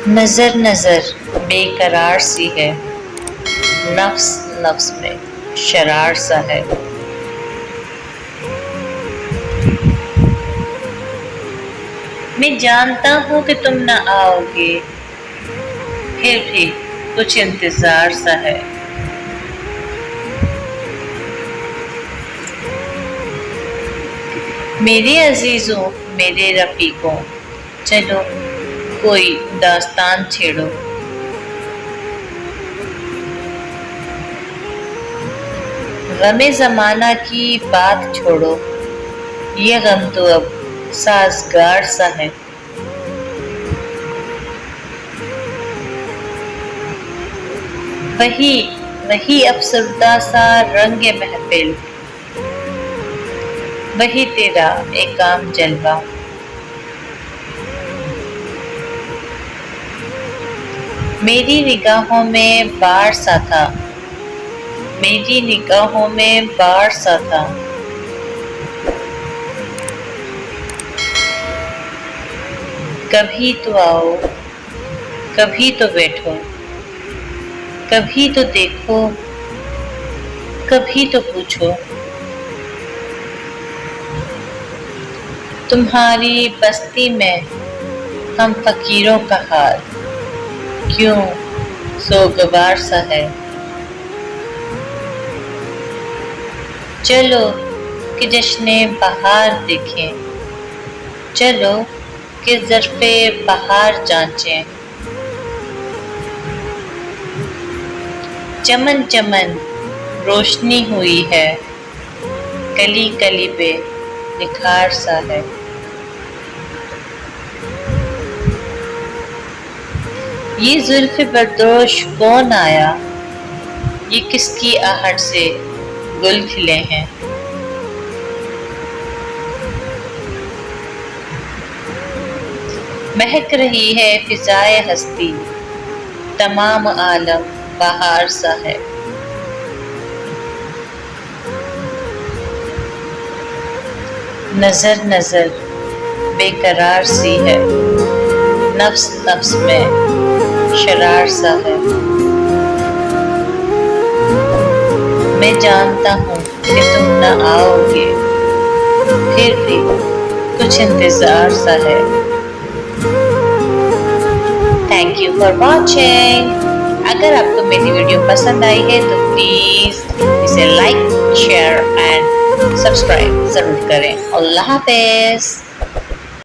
نظر نظر بے قرار سی ہے، نفس نفس میں شرار سا ہے۔ میں جانتا ہوں کہ تم نہ آؤ گے، پھر بھی کچھ انتظار سا ہے۔ میرے عزیزوں، میرے رفیقوں، چلو کوئی داستان چھیڑو۔ غم زمانہ کی بات چھوڑو، یہ غم تو اب سازگار سا ہے۔ وہی افسردہ سا رنگ محفل، وہی تیرا ایک عام جلوہ۔ میری نگاہوں میں بار سا تھا، میری نگاہوں میں بار سا تھا۔ کبھی تو آؤ، کبھی تو بیٹھو، کبھی تو دیکھو، کبھی تو پوچھو۔ تمہاری بستی میں ہم فقیروں کا حال کیوں سوگوار سا ہے۔ چلو کہ جشن بہار دیکھیں، چلو کہ ظرف بہار جانچیں۔ چمن چمن روشنی ہوئی ہے، کلی کلی پہ نکھار سا ہے۔ یہ زلف بردوش کون آیا، یہ کس کی آہٹ سے گل کھلے ہیں۔ مہک رہی ہے فضائے ہستی، تمام عالم بہار سا ہے۔ نظر نظر بے قرار سی ہے، نفس نفس میں شرار سا ہے۔ میں جانتا ہوں کہ تم نہ آؤ گے، پھر بھی کچھ انتظار سا ہے۔ Thank you for watching. اگر آپ کو میری ویڈیو پسند آئی ہے تو پلیز اسے لائک، شیئر اینڈ سبسکرائب ضرور کریں۔ اللہ حافظ۔